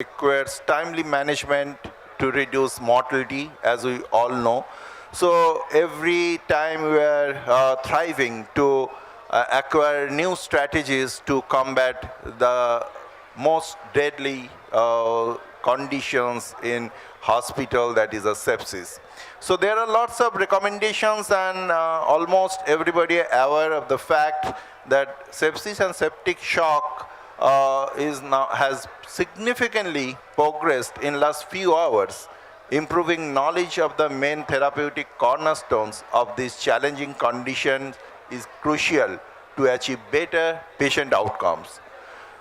requires timely management to reduce mortality, as we all know. So every time we are thriving to acquire new strategies to combat the most deadly conditions in hospital, that is a sepsis. So there are lots of recommendations, and almost everybody aware of the fact that sepsis and septic shock has significantly progressed in last few hours. Improving knowledge of the main therapeutic cornerstones of these challenging conditions is crucial to achieve better patient outcomes.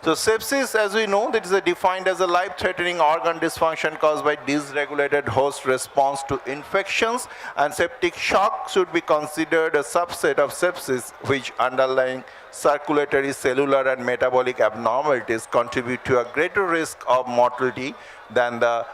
So sepsis, as we know, that is defined as a life-threatening organ dysfunction caused by dysregulated host response to infections, and septic shock should be considered a subset of sepsis, which underlying circulatory, cellular, and metabolic abnormalities contribute to a greater risk of mortality than the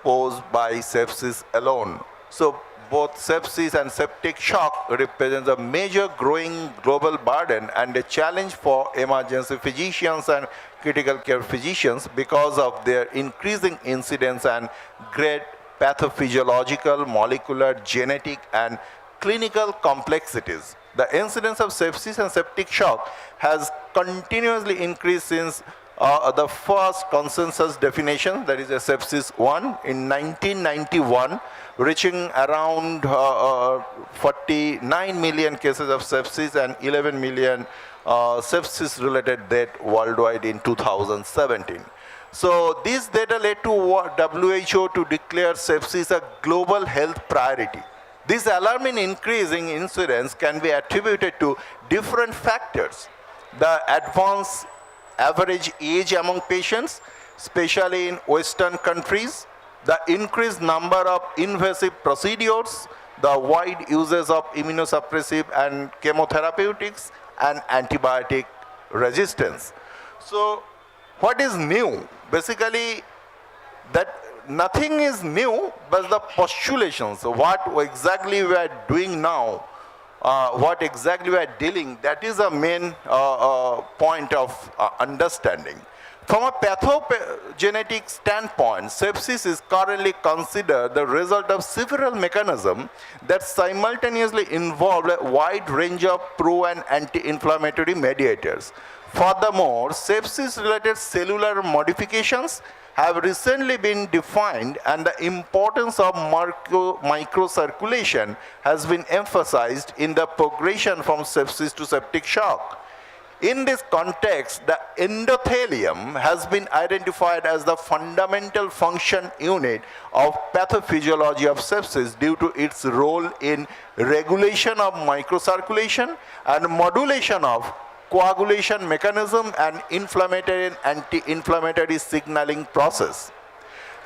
posed by sepsis alone. So both sepsis and septic shock represents a major growing global burden and a challenge for emergency physicians and critical care physicians because of their increasing incidence and great pathophysiological, molecular, genetic, and clinical complexities. The incidence of sepsis and septic shock has continuously increased since the first consensus definition, that is a sepsis 1, in 1991, reaching around 49 million cases of sepsis and 11 million sepsis-related deaths worldwide in 2017. So this data led to WHO to declare sepsis a global health priority. This alarming increase in incidence can be attributed to different factors. The advanced average age among patients, especially in Western countries, the increased number of invasive procedures, the wide uses of immunosuppressive and chemotherapeutics, and antibiotic resistance. So what is new? Basically, that nothing is new, but the postulations, what exactly we are doing now, what exactly we are dealing, that is a main point of understanding. From a pathogenetic standpoint, sepsis is currently considered the result of several mechanisms that simultaneously involve a wide range of pro- and anti-inflammatory mediators. Furthermore, sepsis-related cellular modifications have recently been defined, and the importance of microcirculation has been emphasized in the progression from sepsis to septic shock. In this context, the endothelium has been identified as the fundamental function unit of pathophysiology of sepsis due to its role in regulation of microcirculation and modulation of coagulation mechanism and inflammatory and anti-inflammatory signaling process.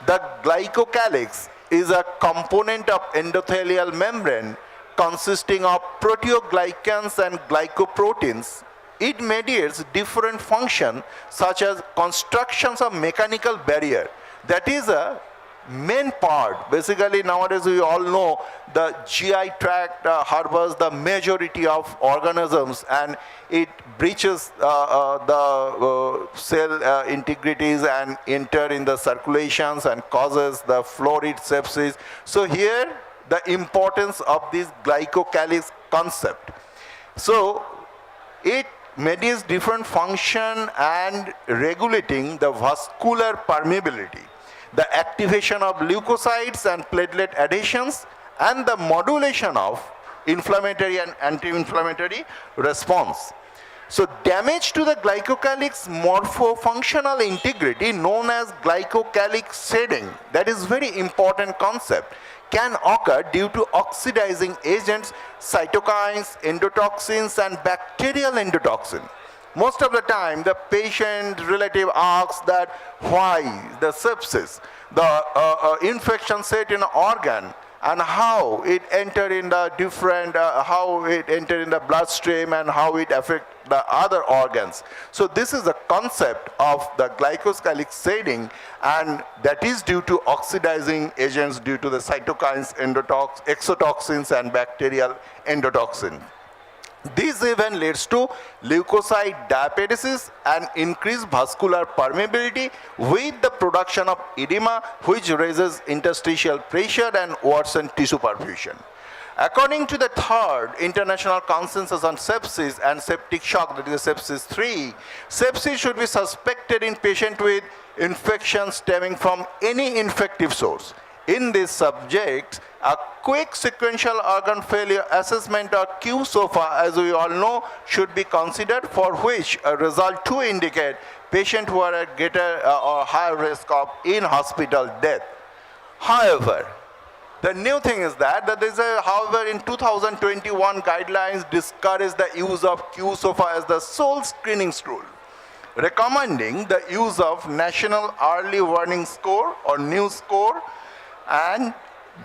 The glycocalyx is a component of endothelial membrane consisting of proteoglycans and glycoproteins. It mediates different functions such as constructions of mechanical barrier. That is a main part. Basically, nowadays we all know the GI tract harbors the majority of organisms, and it breaches the cell integrities and enter in the circulations and causes the florid sepsis. So here the importance of this glycocalyx concept. So it mediates different function and regulating the vascular permeability, the activation of leukocytes and platelet adhesions, and the modulation of inflammatory and anti-inflammatory response. So damage to the glycocalyx morphofunctional integrity, known as glycocalyx shedding, that is very important concept, can occur due to oxidizing agents, cytokines, endotoxins, and bacterial endotoxin. Most of the time, the patient relative asks that why the sepsis, the infection set in an organ, and how it entered in the different, how it entered in the bloodstream and how it affects the other organs. So this is the concept of the glycocalyx shedding, and that is due to oxidizing agents due to the cytokines, exotoxins, and bacterial endotoxin. This event leads to leukocyte diapetesis and increased vascular permeability with the production of edema, which raises interstitial pressure and worsens tissue perfusion. According to the third international consensus on sepsis and septic shock, that is sepsis 3, sepsis should be suspected in patients with infection stemming from any infective source. In this subject, a quick sequential organ failure assessment or QSOFA, as we all know, should be considered, for which a result to indicate patients who are at greater or higher risk of in-hospital death. However, the new thing is that however, in 2021 guidelines discourage the use of QSOFA as the sole screening tool, recommending the use of National Early Warning Score or NEW score, and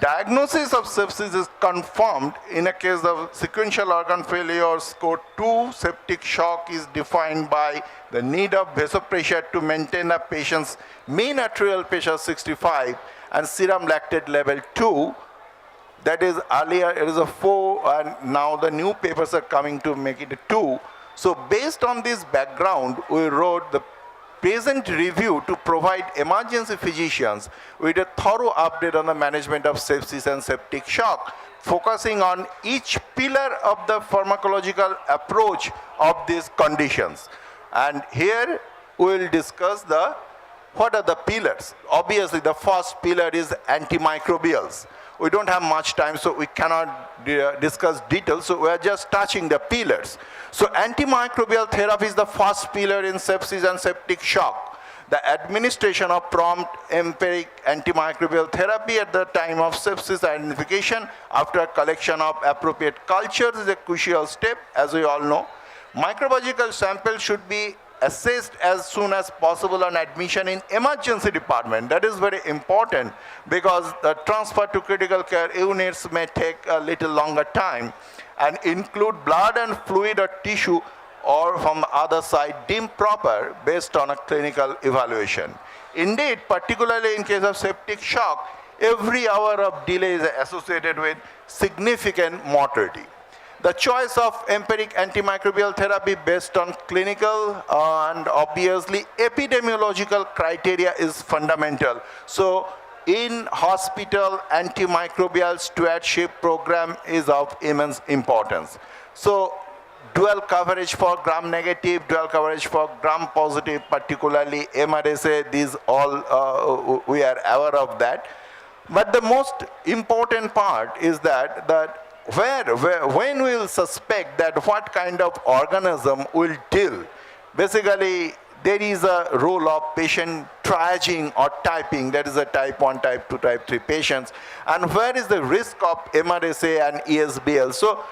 diagnosis of sepsis is confirmed in a case of sequential organ failure or score 2. Septic shock is defined by the need of vasopressure to maintain a patient's mean arterial pressure 65 and serum lactate level 2. That is, earlier it is a 4, and now the new papers are coming to make it a 2. So based on this background, we wrote the present review to provide emergency physicians with a thorough update on the management of sepsis and septic shock, focusing on each pillar of the pharmacological approach of these conditions. And here we will discuss what are the pillars. Obviously, the first pillar is antimicrobials. We don't have much time, so we cannot discuss details, so we are just touching the pillars. So antimicrobial therapy is the first pillar in sepsis and septic shock. The administration of prompt empiric antimicrobial therapy at the time of sepsis identification after collection of appropriate cultures is a crucial step, as we all know. Microbiological samples should be assessed as soon as possible on admission in emergency department. That is very important because the transfer to critical care units may take a little longer time, and include blood and fluid or tissue, or from the other side deemed proper based on a clinical evaluation. Indeed, particularly in case of septic shock, every hour of delay is associated with significant mortality. The choice of empiric antimicrobial therapy based on clinical and obviously epidemiological criteria is fundamental. So in hospital, antimicrobial stewardship program is of immense importance. So dual coverage for gram-negative, dual coverage for gram-positive, particularly MRSA, these all we are aware of that. But the most important part is that when we will suspect that what kind of organism will deal. Basically, there is a role of patient triaging or typing, that is a type 1, type 2, type 3 patients, and where is the risk of MRSA and ESBL. So,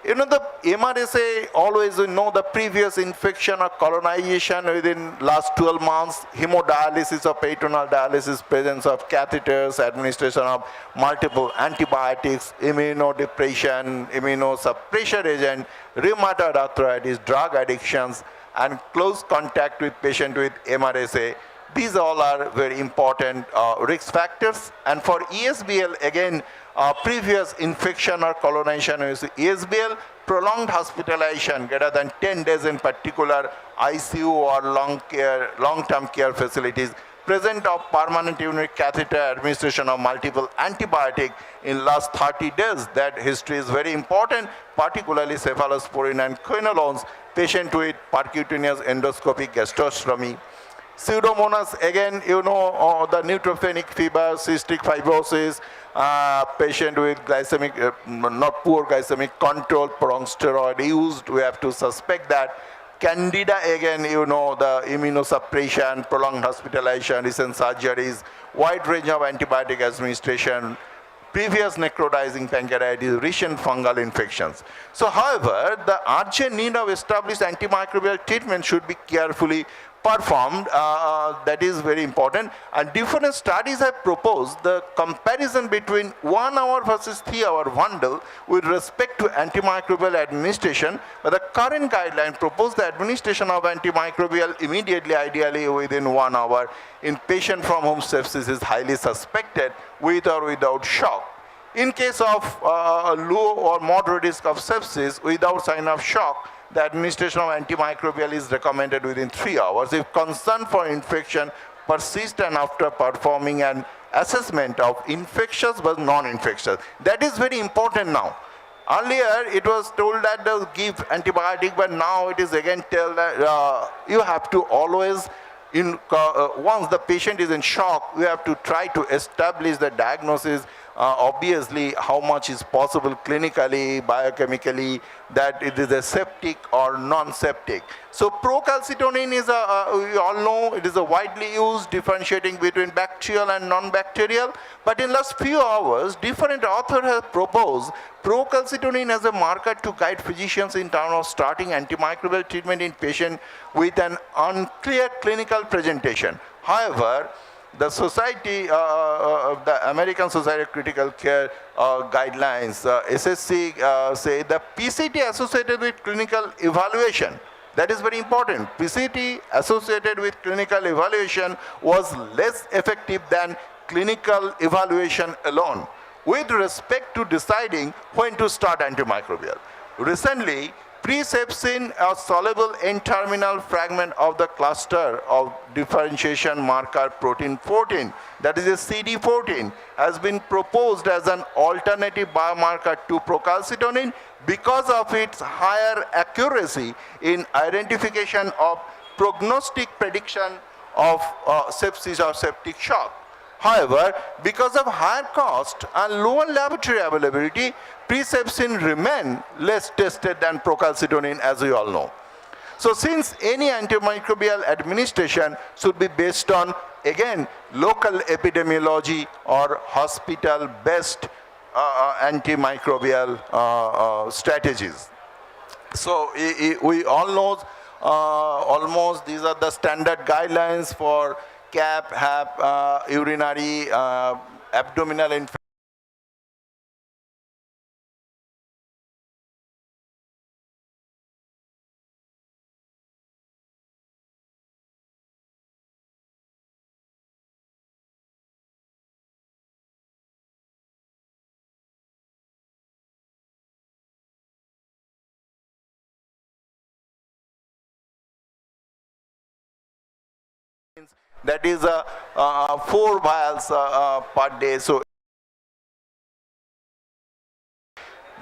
you know, the MRSA, always we know the previous infection or colonization within last 12 months, hemodialysis or peritoneal dialysis, presence of catheters, administration of multiple antibiotics, immunodepression, immunosuppression agent, rheumatoid arthritis, drug addictions, and close contact with patient with MRSA. These all are very important risk factors. And for ESBL, again, previous infection or colonization with ESBL, prolonged hospitalization greater than 10 days in particular, ICU or long-term care facilities, present of permanent urinary catheter, administration of multiple antibiotic in last 30 days. That history is very important, particularly cephalosporin and quinolones, patient with percutaneous endoscopic gastrostomy. Pseudomonas, again, you know, the neutropenic fever, cystic fibrosis, patient with glycemic, not poor glycemic control, pronged steroid used, we have to suspect that. Candida, again, you know, the immunosuppression, prolonged hospitalization, recent surgeries, wide range of antibiotic administration, previous necrotizing pancreatitis, recent fungal infections. So, however, the urgent need of established antimicrobial treatment should be carefully performed, that is very important, and different studies have proposed the comparison between 1 hour versus 3 hour bundle with respect to antimicrobial administration, but the current guideline propose the administration of antimicrobial immediately, ideally within 1 hour in patient from whom sepsis is highly suspected with or without shock. In case of low or moderate risk of sepsis without sign of shock, the administration of antimicrobial is recommended within 3 hours. If concern for infection persists and after performing an assessment of infectious but non-infectious. That is very important now. Earlier, it was told that they'll give antibiotic, but now it is again told that you have to always, once the patient is in shock, you have to try to establish the diagnosis. Obviously, how much is possible clinically, biochemically, that it is a septic or non-septic. So procalcitonin is we all know it is a widely used, differentiating between bacterial and non-bacterial. But in last few hours, different authors have proposed procalcitonin as a marker to guide physicians in terms of starting antimicrobial treatment in patients with an unclear clinical presentation. However, the society, the American Society of Critical Care guidelines, SSC, say the PCT associated with clinical evaluation. That is very important. PCT associated with clinical evaluation was less effective than clinical evaluation alone with respect to deciding when to start antimicrobial. Recently, pre-sepsin, a soluble N-terminal fragment of the cluster of differentiation marker protein 14, that is a CD14, has been proposed as an alternative biomarker to procalcitonin because of its higher accuracy in identification of prognostic prediction of sepsis or septic shock. However, because of higher cost and lower laboratory availability, pre-sepsin remain less tested than procalcitonin, as we all know. So since any antimicrobial administration should be based on, again, local epidemiology or hospital-based antimicrobial strategies. So we all know almost these are the standard guidelines for CAP, HAP, urinary, abdominal infection. That is 4 vials per day. So,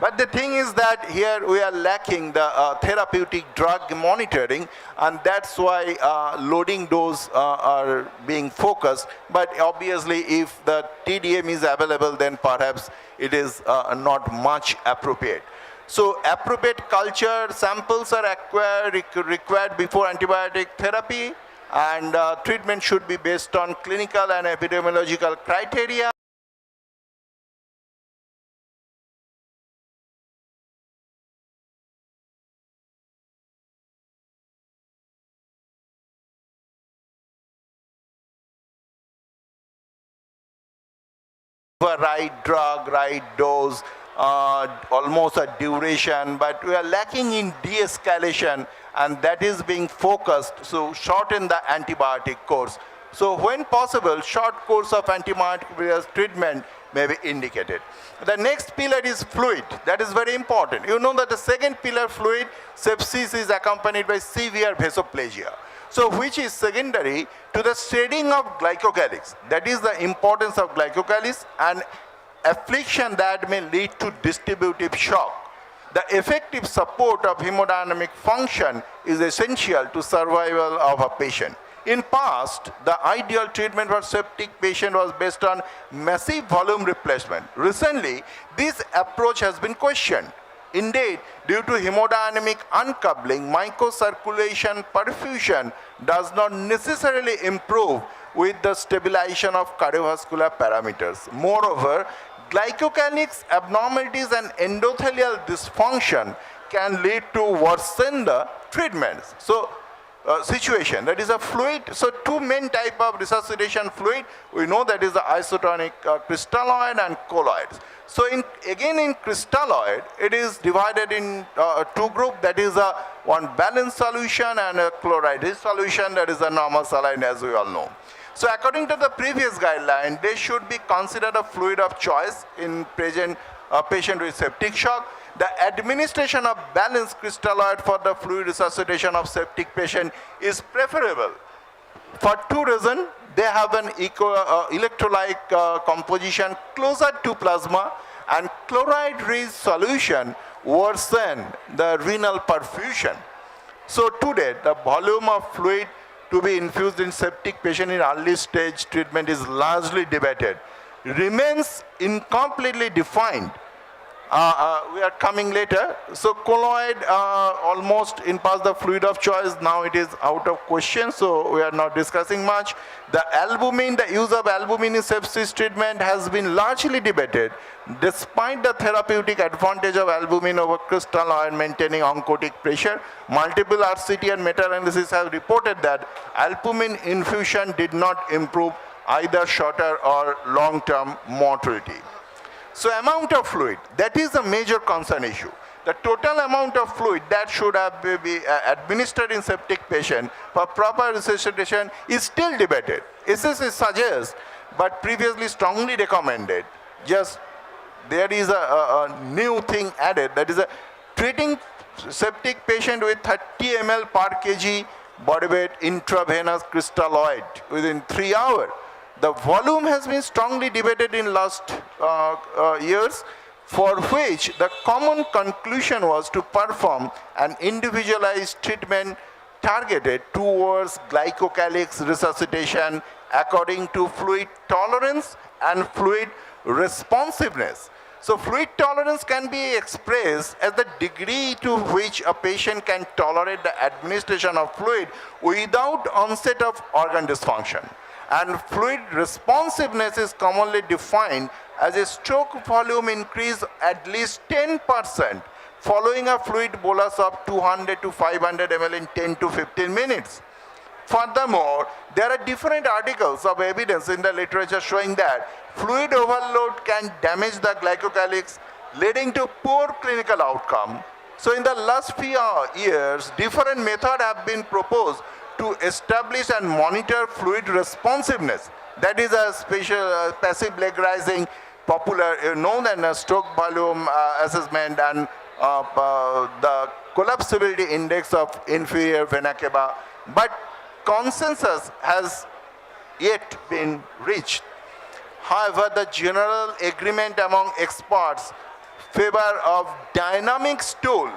but the thing is that here we are lacking the therapeutic drug monitoring, and that's why loading dose are being focused. But obviously, if the TDM is available, then perhaps it is not much appropriate. So appropriate culture samples are required before antibiotic therapy, and treatment should be based on clinical and epidemiological criteria. Right drug, right dose, almost a duration, but we are lacking in de-escalation, and that is being focused, so shorten the antibiotic course. So when possible, short course of antibiotic treatment may be indicated. The next pillar is fluid. That is very important. You know that the second pillar, fluid, sepsis is accompanied by severe vasoplasia. So which is secondary to the shedding of glycocalyx. That is the importance of glycocalyx and affliction that may lead to distributive shock. The effective support of hemodynamic function is essential to survival of a patient. In past, the ideal treatment for septic patient was based on massive volume replacement. Recently, this approach has been questioned. Indeed, due to hemodynamic uncoupling, microcirculation perfusion does not necessarily improve with the stabilization of cardiovascular parameters. Moreover, glycocalyx abnormalities and endothelial dysfunction can lead to worsen the treatments. So, situation, that is a fluid. So two main type of resuscitation fluid, we know that is the isotonic crystalloid and colloids. So again in crystalloid, it is divided in two groups, that is one balanced solution and a chloride solution, that is a normal saline, as we all know. So according to the previous guideline, they should be considered a fluid of choice in present patient with septic shock. The administration of balanced crystalloid for the fluid resuscitation of septic patient is preferable. For two reasons: they have an electrolyte composition closer to plasma, and chloride-rich solution worsen the renal perfusion. So today, the volume of fluid to be infused in septic patient in early stage treatment is largely debated, remains incompletely defined. We are coming later. So colloid almost in past the fluid of choice. Now it is out of question, so we are not discussing much. The albumin, the use of albumin in sepsis treatment has been largely debated. Despite the therapeutic advantage of albumin over crystalloid maintaining oncotic pressure, multiple RCT and meta-analysis have reported that albumin infusion did not improve either shorter or long-term mortality. So amount of fluid, that is a major concern issue. The total amount of fluid that should have be administered in septic patient for proper resuscitation is still debated. SSS suggests, but previously strongly recommended. Just there is a new thing added, that is treating septic patient with 30 ml per kg body weight intravenous crystalloid within 3 hours. The volume has been strongly debated in last years, for which the common conclusion was to perform an individualized treatment targeted towards glycocalyx resuscitation according to fluid tolerance and fluid responsiveness. So fluid tolerance can be expressed as the degree to which a patient can tolerate the administration of fluid without onset of organ dysfunction. And fluid responsiveness is commonly defined as a stroke volume increase at least 10% following a fluid bolus of 200 to 500 ml in 10 to 15 minutes. Furthermore, there are different articles of evidence in the literature showing that fluid overload can damage the glycocalyx, leading to poor clinical outcome. So in the last few years, different methods have been proposed to establish and monitor fluid responsiveness. That is a special passive leg rising, popular, known as stroke volume assessment, and the collapsibility index of inferior vena cava. But consensus has yet been reached. However, the general agreement among experts favor of dynamic stool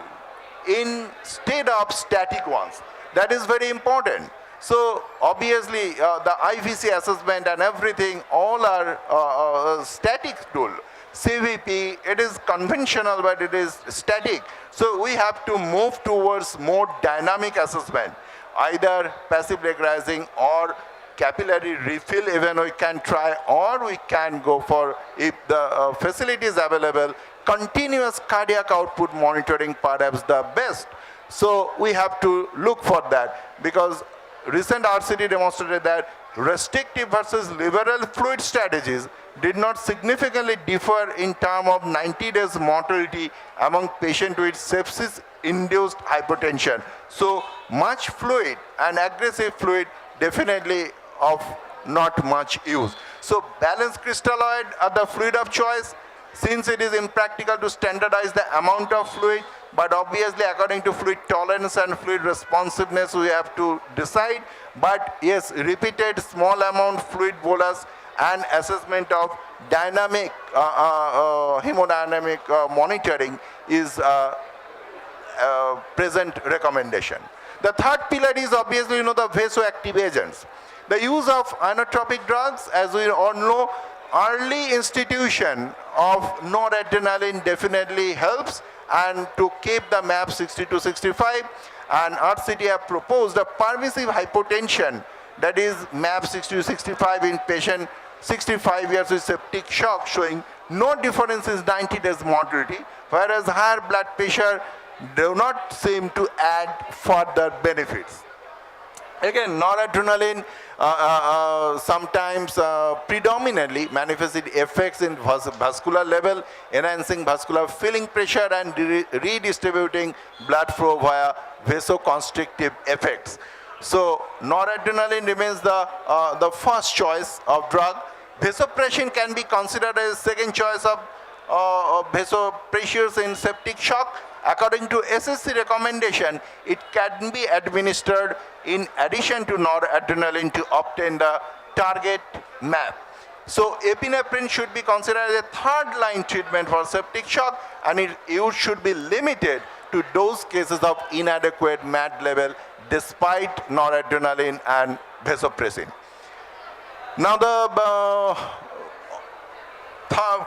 instead of static ones. That is very important. So obviously the IVC assessment and everything, all are static tool. CVP, it is conventional, but it is static. So we have to move towards more dynamic assessment, either passive leg rising or capillary refill. Even we can try, or we can go for, if the facility is available, continuous cardiac output monitoring, perhaps the best. So we have to look for that, because recent RCT demonstrated that restrictive versus liberal fluid strategies did not significantly differ in terms of 90 days mortality among patients with sepsis-induced hypotension. So much fluid and aggressive fluid definitely of not much use. So balanced crystalloid are the fluid of choice, since it is impractical to standardize the amount of fluid. But obviously, according to fluid tolerance and fluid responsiveness, we have to decide. But yes, repeated small amount fluid bolus and assessment of dynamic hemodynamic monitoring is present recommendation. The third pillar is obviously, the vasoactive agents. The use of inotropic drugs, as we all know, early institution of noradrenaline definitely helps, and to keep the MAP 60 to 65, and RCT have proposed a pervasive hypotension, that is MAP 60 to 65 in patient 65 years with septic shock, showing no difference in 90 days mortality, whereas higher blood pressure do not seem to add further benefits. Again, noradrenaline sometimes predominantly manifests its effects in vascular level, enhancing vascular filling pressure and redistributing blood flow via vasoconstrictive effects. So noradrenaline remains the first choice of drug. Vasopressin can be considered as second choice of vasopressors in septic shock. According to SSC recommendation, it can be administered in addition to noradrenaline to obtain the target map. So epinephrine should be considered as a third-line treatment for septic shock, and it should be limited to those cases of inadequate MAD level despite noradrenaline and vasopressin. Now the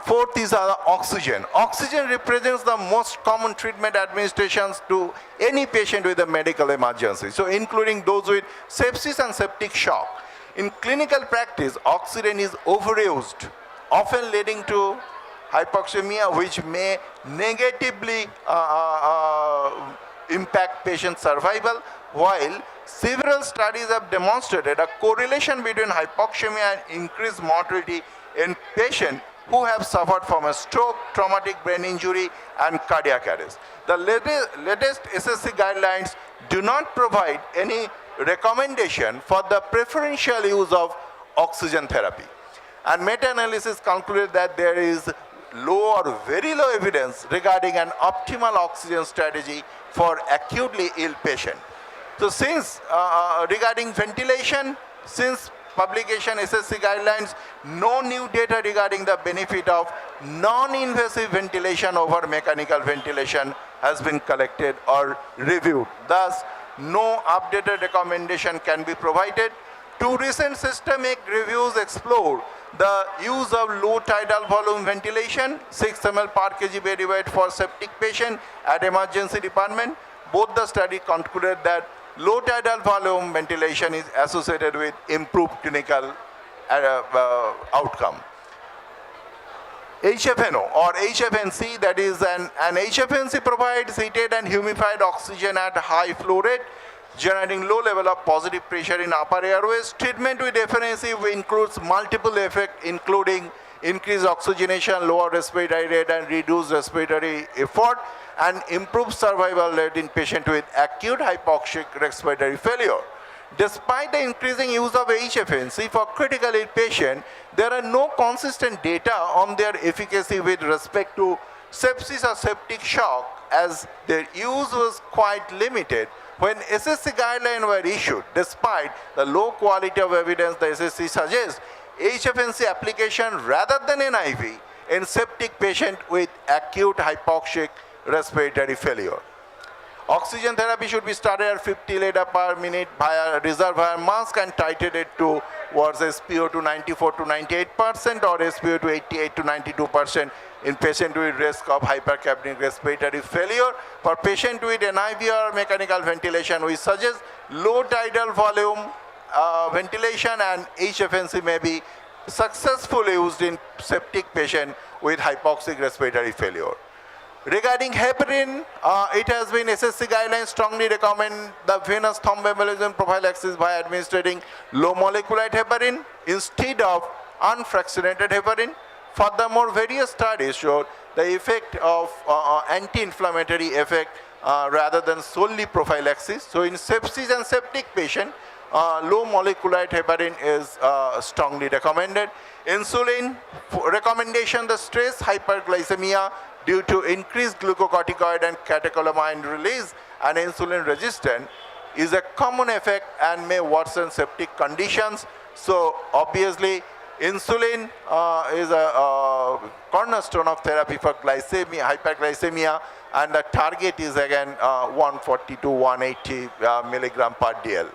fourth is oxygen. Oxygen represents the most common treatment administrations to any patient with a medical emergency, so including those with sepsis and septic shock. In clinical practice, oxygen is overused, often leading to hypoxemia, which may negatively impact patient survival, while several studies have demonstrated a correlation between hypoxemia and increased mortality in patients who have suffered from a stroke, traumatic brain injury, and cardiac arrest. The latest SSC guidelines do not provide any recommendation for the preferential use of oxygen therapy. And meta-analysis concluded that there is low or very low evidence regarding an optimal oxygen strategy for acutely ill patient. So since regarding ventilation, since publication SSC guidelines, no new data regarding the benefit of non-invasive ventilation over mechanical ventilation has been collected or reviewed. Thus, no updated recommendation can be provided. Two recent systemic reviews explore the use of low tidal volume ventilation, 6 ml per kg body weight for septic patient at emergency department. Both the study concluded that low tidal volume ventilation is associated with improved clinical outcome. HFNO or HFNC, that is an HFNC provides heated and humidified oxygen at high flow rate, generating low level of positive pressure in upper airways. Treatment with FNC includes multiple effects, including increased oxygenation, lower respiratory rate, and reduced respiratory effort, and improved survival rate in patients with acute hypoxic respiratory failure. Despite the increasing use of HFNC for critical ill patients, there are no consistent data on their efficacy with respect to sepsis or septic shock, as their use was quite limited when SSC guidelines were issued. Despite the low quality of evidence, the SSC suggests HFNC application rather than NIV in septic patient with acute hypoxic respiratory failure. Oxygen therapy should be started at 50 liter per minute via reservoir mask and titrated towards SpO2 94 to 98% or SpO2 88 to 92% in patient with risk of hypercapnic respiratory failure. For patient with NIV or mechanical ventilation, we suggest low tidal volume ventilation, and HFNC may be successfully used in septic patient with hypoxic respiratory failure. Regarding heparin, it has been SSC guidelines strongly recommend the venous thromboembolism prophylaxis by administering low molecular heparin instead of unfractionated heparin. Furthermore, various studies showed the effect of anti-inflammatory effect rather than solely prophylaxis. So in sepsis and septic patient, low molecular heparin is strongly recommended. Insulin recommendation, the stress hyperglycemia due to increased glucocorticoid and catecholamine release and insulin resistance is a common effect and may worsen septic conditions. So obviously insulin is a cornerstone of therapy for glycemia, hyperglycemia, and the target is again 140 to 180 milligram per DL.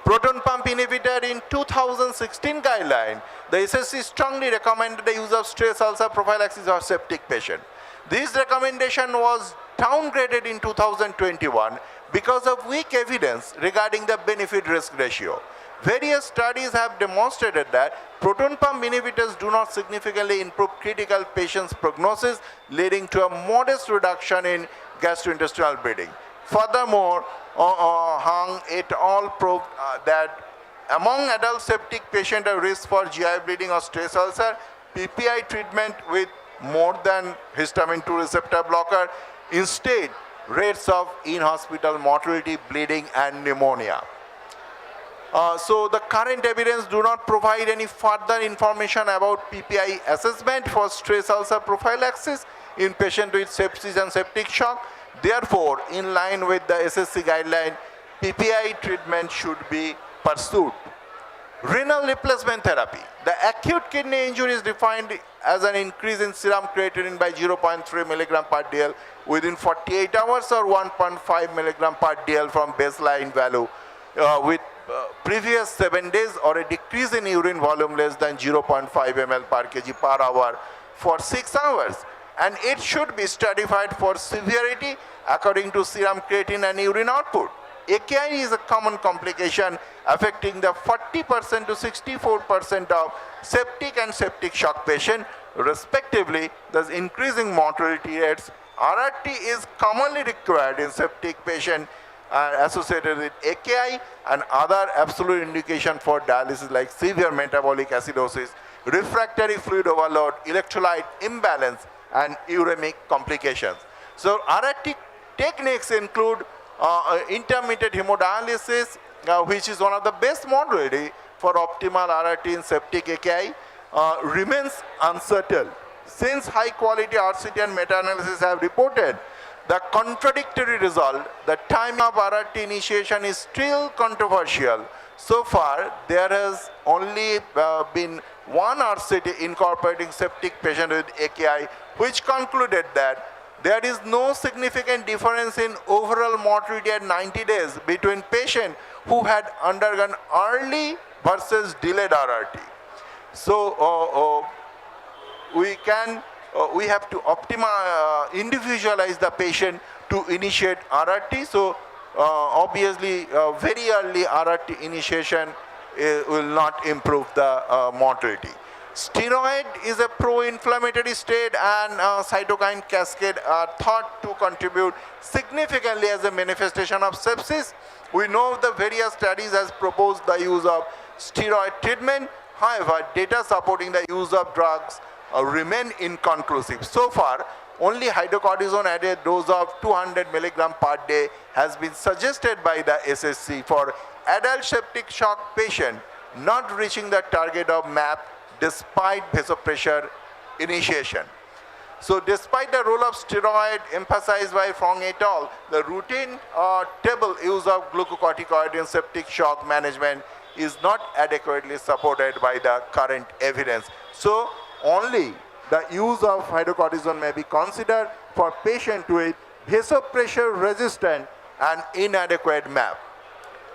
Proton pump inhibitor in 2016 guideline, the SSC strongly recommended the use of stress ulcer prophylaxis or septic patient. This recommendation was downgraded in 2021 because of weak evidence regarding the benefit-risk ratio. Various studies have demonstrated that proton pump inhibitors do not significantly improve critical patients' prognosis, leading to a modest reduction in gastrointestinal bleeding. Furthermore, Hang et al. Proved that among adult septic patients at risk for GI bleeding or stress ulcer, PPI treatment with more than histamine 2 receptor blocker instead rates of in-hospital mortality, bleeding, and pneumonia. So the current evidence do not provide any further information about PPI assessment for stress ulcer prophylaxis in patient with sepsis and septic shock. Therefore, in line with the SSC guideline, PPI treatment should be pursued. Renal replacement therapy. The acute kidney injury is defined as an increase in serum creatinine by 0.3 milligram per dl within 48 hours or 1.5 milligram per dl from baseline value with previous 7 days, or a decrease in urine volume less than 0.5 ml per kg per hour for 6 hours. And it should be stratified for severity according to serum creatinine and urine output. AKI is a common complication affecting the 40% to 64% of septic and septic shock patients, respectively. Thus, increasing mortality rates. RRT is commonly required in septic patients associated with AKI and other absolute indication for dialysis like severe metabolic acidosis, refractory fluid overload, electrolyte imbalance, and uremic complications. So RRT techniques include intermittent hemodialysis, which is one of the best modality for optimal RRT in septic AKI, remains uncertain. Since high quality RCT and meta-analysis have reported the contradictory result, the time of RRT initiation is still controversial. So far, there has only been one RCT incorporating septic patient with AKI, which concluded that there is no significant difference in overall mortality at 90 days between patients who had undergone early versus delayed RRT. So we have to optimize, individualize the patient to initiate RRT. So obviously, very early RRT initiation will not improve the mortality. Steroid is a pro-inflammatory state, and cytokine cascade are thought to contribute significantly as a manifestation of sepsis. We know the various studies has proposed the use of steroid treatment. However, data supporting the use of drugs remain inconclusive. So far, only hydrocortisone at a dose of 200 milligram per day has been suggested by the SSC for adult septic shock patient not reaching the target of MAP despite vasopressor initiation. So despite the role of steroid emphasized by Fong et al., the routine table use of glucocorticoid in septic shock management is not adequately supported by the current evidence. So only the use of hydrocortisone may be considered for patients with vasopressor resistant and inadequate MAP.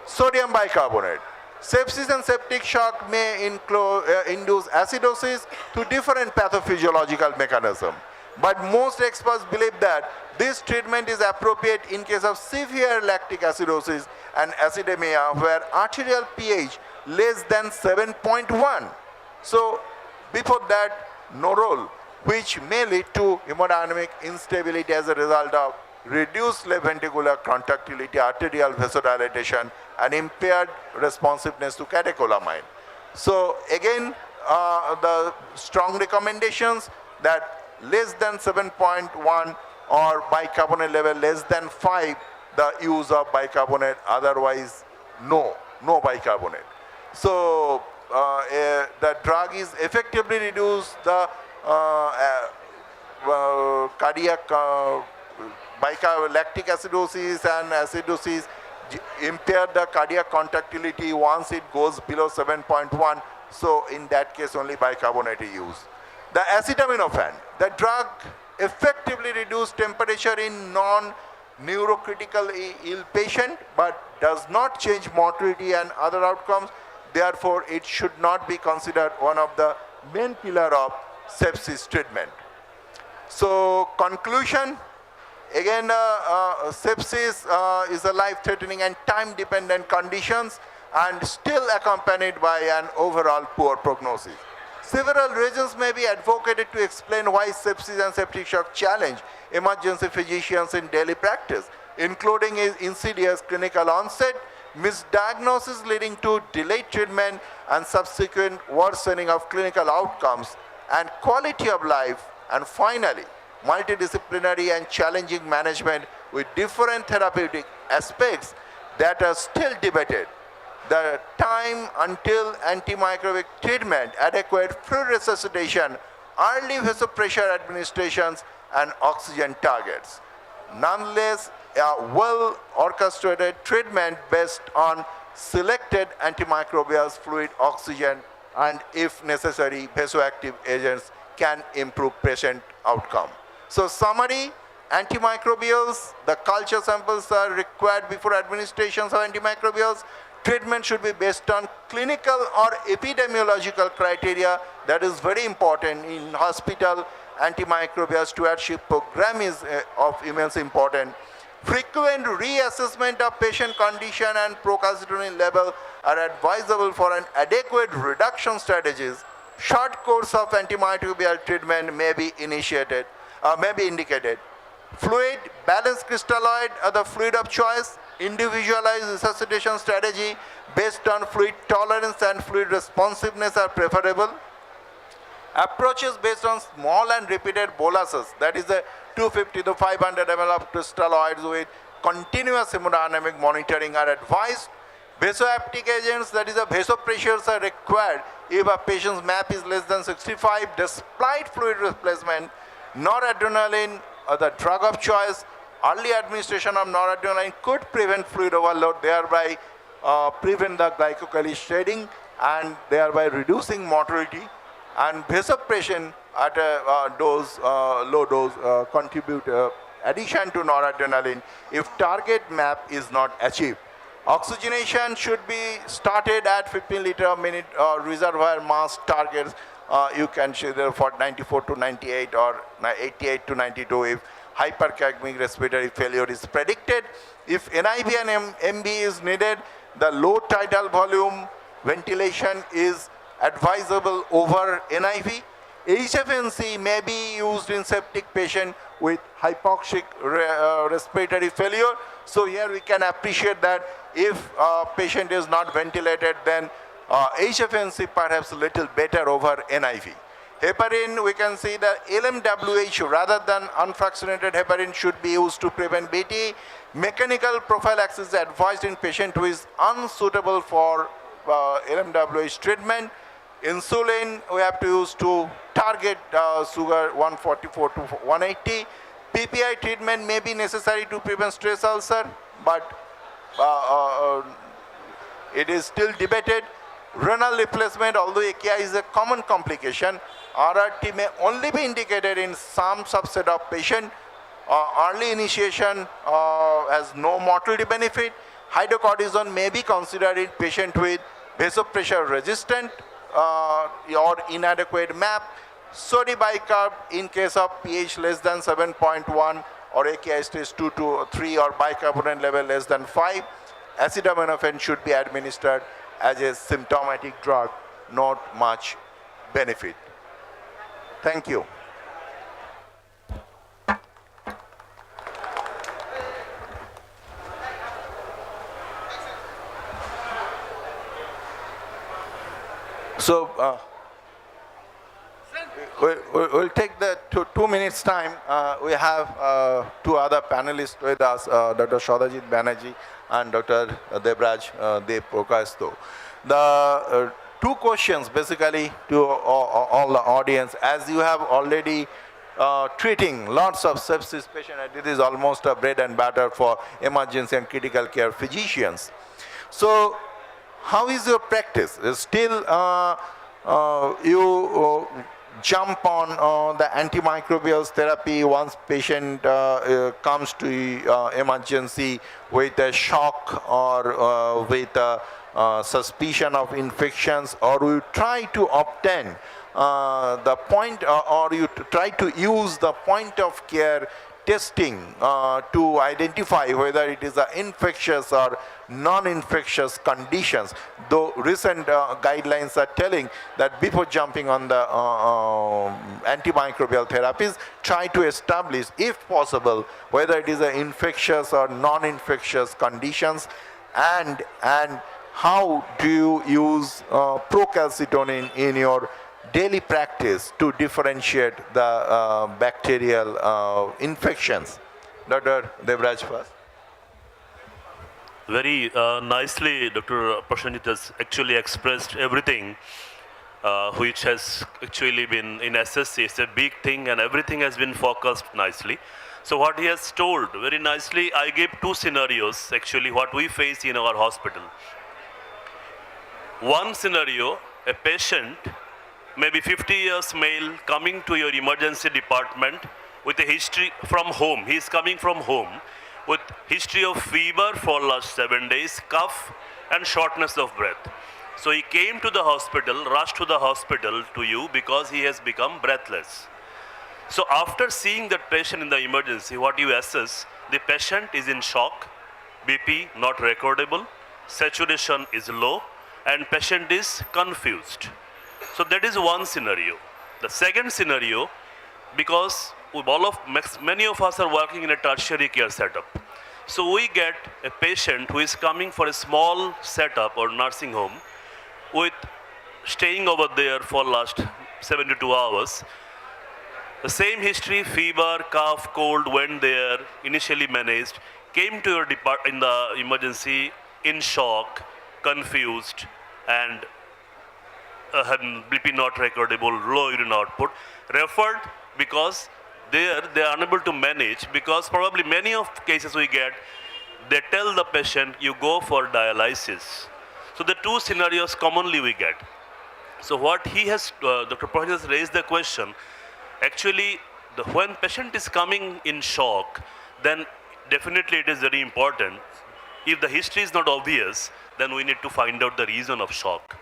Sodium bicarbonate. Sepsis and septic shock may induce acidosis through different pathophysiological mechanisms. But most experts believe that this treatment is appropriate in case of severe lactic acidosis and acidemia where arterial pH less than 7.1. So before that, no role, which may lead to hemodynamic instability as a result of reduced left ventricular contractility, arterial vasodilatation, and impaired responsiveness to catecholamine. So again, the strong recommendations that less than 7.1 or bicarbonate level less than 5, the use of bicarbonate, otherwise no bicarbonate. So the drug is effectively reduce the cardiac lactic acidosis and acidosis, impair the cardiac contractility once it goes below 7.1. So in that case, only bicarbonate is used. The acetaminophen, the drug effectively reduces temperature in non-neurocritically ill patient, but does not change mortality and other outcomes. Therefore, it should not be considered one of the main pillar of sepsis treatment. So conclusion, again, sepsis is a life-threatening and time-dependent conditions and still accompanied by an overall poor prognosis. Several reasons may be advocated to explain why sepsis and septic shock challenge emergency physicians in daily practice, including insidious clinical onset, misdiagnosis leading to delayed treatment and subsequent worsening of clinical outcomes and quality of life, and finally, multidisciplinary and challenging management with different therapeutic aspects that are still debated. the time until antimicrobial treatment, adequate fluid resuscitation, early vasopressure administrations, and oxygen targets. Nonetheless, a well-orchestrated treatment based on selected antimicrobials, fluid, oxygen, and if necessary, vasoactive agents can improve patient outcome. So summary, antimicrobials, the culture samples are required before administrations of antimicrobials. Treatment should be based on clinical or epidemiological criteria. That is very important in hospital. Antimicrobial stewardship program is of immense importance. Frequent reassessment of patient condition and procalcitonin level are advisable for an adequate reduction strategies. Short course of antimicrobial treatment may be indicated. Fluid, balanced crystalloid are the fluid of choice. Individualized resuscitation strategy based on fluid tolerance and fluid responsiveness are preferable. Approaches based on small and repeated boluses, that is a 250 to 500 ml of crystalloids with continuous hemodynamic monitoring are advised. Vasoactive agents, that is a vasopressures are required if a patient's MAP is less than 65 despite fluid replacement. Noradrenaline are the drug of choice. Early administration of noradrenaline could prevent fluid overload, thereby prevent the glycocalyx shedding and thereby reducing mortality. And vasopressin at a low dose contribute addition to noradrenaline if target MAP is not achieved. Oxygenation should be started at 15 liter a minute reservoir mass targets. You can see there for 94 to 98 or 88 to 92 if hypercapnic respiratory failure is predicted. If NIV and MB is needed, the low tidal volume ventilation is advisable over NIV. HFNC may be used in septic patient with hypoxic respiratory failure. So here we can appreciate that if a patient is not ventilated, then HFNC perhaps a little better over NIV. Heparin, we can see that LMWH rather than unfractionated heparin should be used to prevent BT. Mechanical prophylaxis is advised in patient who is unsuitable for LMWH treatment. Insulin we have to use to target sugar 144 to 180. PPI treatment may be necessary to prevent stress ulcer, but it is still debated. Renal replacement, although AKI is a common complication, RRT may only be indicated in some subset of patient. Early initiation has no mortality benefit. Hydrocortisone may be considered in patient with vasopressor resistant or inadequate MAP. Sodium bicarb in case of pH less than 7.1 or AKI stage 2 to 3 or bicarbonate level less than 5. Acetaminophen should be administered as a symptomatic drug, not much benefit. Thank you. So we'll take the 2 minutes time. We have two other panelists with us, Dr. Satyajit Banerjee and Dr. Debraj Dev Prakasto. The two questions basically to all the audience, as you have already treating lots of sepsis patients, it is almost a bread and butter for emergency and critical care physicians. So how is your practice? Still you jump on the antimicrobial therapy once patient comes to emergency with a shock or with a suspicion of infections, or you try to obtain the point or you try to use the point of care testing to identify whether it is infectious or non-infectious conditions. Though recent guidelines are telling that before jumping on the antimicrobial therapies, try to establish, if possible, whether it is infectious or non-infectious conditions, and how do you use procalcitonin in your daily practice to differentiate the bacterial infections. Dr. Debraj first. Very nicely, Dr. Prashanjit has actually expressed everything which has actually been in SSC. It's a big thing and everything has been focused nicely. So what he has told very nicely, I gave two scenarios actually what we face in our hospital. One scenario, a patient, maybe 50 years male, coming to your emergency department with a history from home. He is coming from home with history of fever for last 7 days, cough and shortness of breath. So he came to the hospital, rushed to the hospital to you because he has become breathless. So after seeing that patient in the emergency, what you assess, the patient is in shock, BP not recordable, saturation is low, and patient is confused. So that is one scenario. The second scenario, because many of us are working in a tertiary care setup. So we get a patient who is coming for a small setup or nursing home with staying over there for last 72 hours. The same history, fever, cough, cold, went there, initially managed, came to your in the emergency in shock, confused, and had BP not recordable, low urine output, referred because they are unable to manage because probably many of cases we get, they tell the patient, you go for dialysis. So the two scenarios commonly we get. So what he has, Dr. Prasad has raised the question, actually, when patient is coming in shock, then definitely it is very important. If the history is not obvious, then we need to find out the reason of shock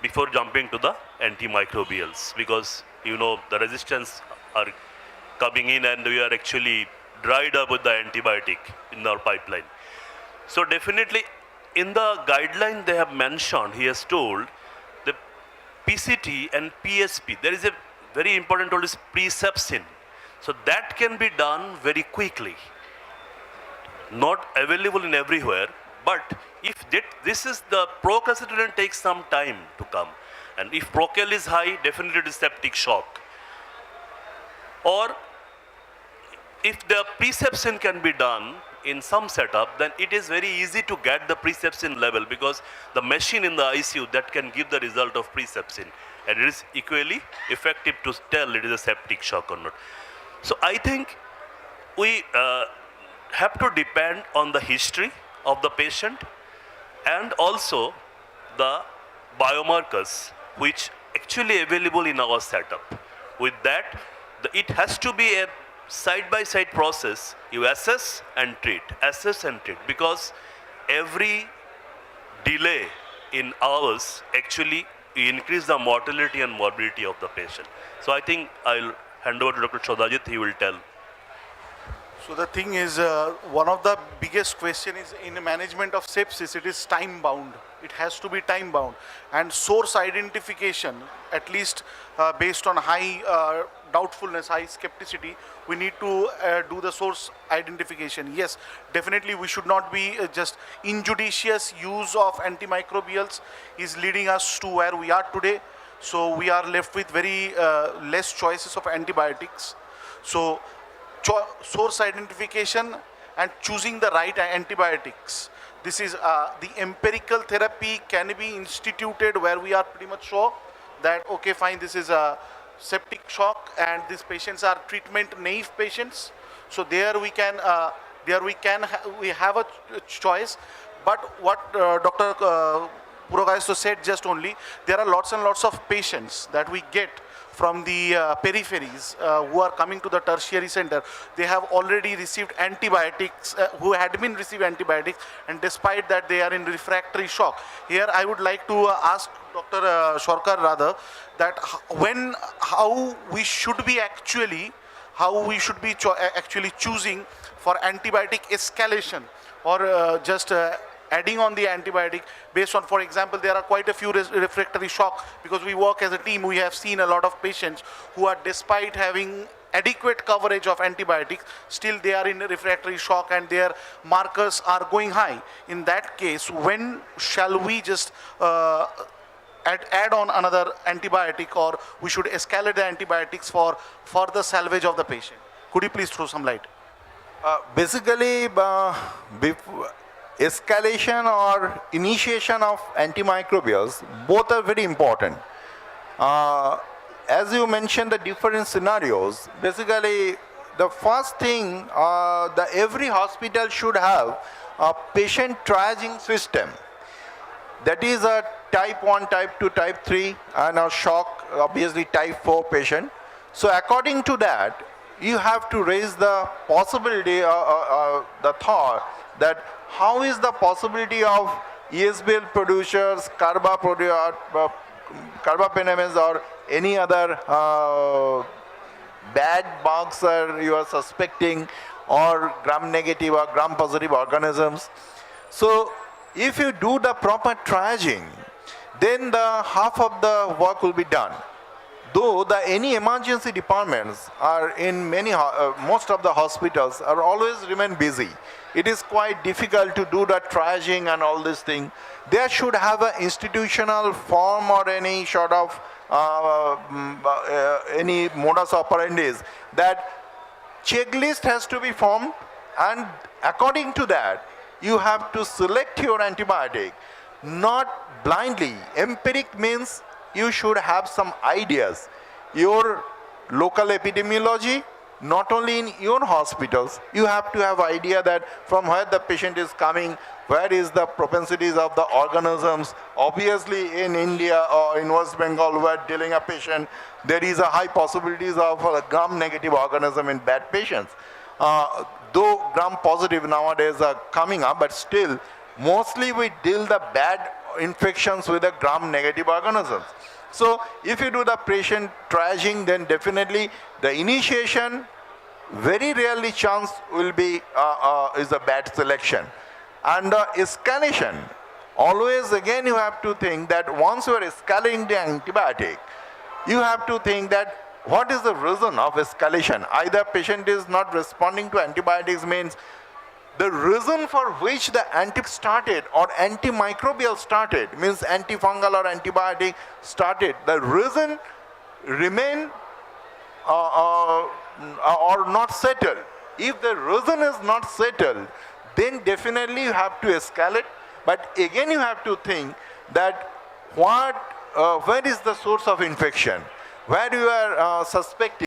before jumping to the antimicrobials, because you know the resistance are coming in and we are actually dried up with the antibiotic in our pipeline. So definitely in the guideline they have mentioned, he has told the PCT and PSP, there is a very important tool is presepsin. So that can be done very quickly. Not available in everywhere, but if this is the procalcitonin takes some time to come. And if procal is high, definitely it is septic shock. Or if the presepsin can be done in some setup, then it is very easy to get the presepsin level because the machine in the ICU that can give the result of presepsin. And it is equally effective to tell it is a septic shock or not. So I think we have to depend on the history of the patient and also the biomarkers which actually available in our setup. With that, it has to be a side-by-side process. You assess and treat, because every delay in hours actually increase the mortality and morbidity of the patient. So I think I'll hand over to Dr. Chodajit, he will tell. So the thing is, one of the biggest question is in management of sepsis, it is time bound. It has to be time bound. And source identification, at least based on high doubtfulness, high skepticity, we need to do the source identification. Yes, definitely we should not be just injudicious use of antimicrobials is leading us to where we are today. So we are left with very less choices of antibiotics. So source identification and choosing the right antibiotics. This is the empirical therapy can be instituted where we are pretty much sure that, okay, fine, this is a septic shock and these patients are treatment naive patients. So there we can, we have a choice. But what Dr. Puragaisto said just only, there are lots and lots of patients that we get from the peripheries who are coming to the tertiary center. They have already received antibiotics, who had been received antibiotics, and despite that they are in refractory shock. Here I would like to ask Dr. Shorkar rather, that how we should be actually choosing for antibiotic escalation or just adding on the antibiotic based on, for example, there are quite a few refractory shock, because we work as a team, we have seen a lot of patients who are, despite having adequate coverage of antibiotics, still they are in refractory shock and their markers are going high. In that case, when shall we just add on another antibiotic, or we should escalate the antibiotics for the salvage of the patient? Could you please throw some light? Basically, escalation or initiation of antimicrobials, both are very important. As you mentioned, the different scenarios, basically the first thing, every hospital should have a patient triaging system. That is a type 1, type 2, type 3, and a shock, obviously type 4 patient. So according to that, you have to raise the possibility, the thought that how is the possibility of ESBL producers, carbapenems or any other bad bugs you are suspecting, or gram-negative or gram-positive organisms. So if you do the proper triaging, then the half of the work will be done. Though any emergency departments are in most of the hospitals are always remain busy. It is quite difficult to do the triaging and all this thing. They should have an institutional form or any sort of any modus operandi that checklist has to be formed, and according to that, you have to select your antibiotic, not blindly. Empiric means you should have some ideas. Your local epidemiology, not only in your hospitals, you have to have idea that from where the patient is coming, where is the propensities of the organisms. Obviously in India or in West Bengal, where dealing a patient, there is a high possibilities of a gram-negative organism in bad patients. Though gram-positive nowadays are coming up, but still, mostly we deal the bad infections with the gram-negative organisms. So if you do the patient triaging, then definitely the initiation, very rarely chance will be is a bad selection. And escalation, always again you have to think that once you are escalating the antibiotic, you have to think that what is the reason of escalation. Either patient is not responding to antibiotics, means the reason for which the antibiotic started or antimicrobial started, means antifungal or antibiotic started, the reason remain or not settled. If the reason is not settled, then definitely you have to escalate. But again you have to think that where is the source of infection, where you are suspecting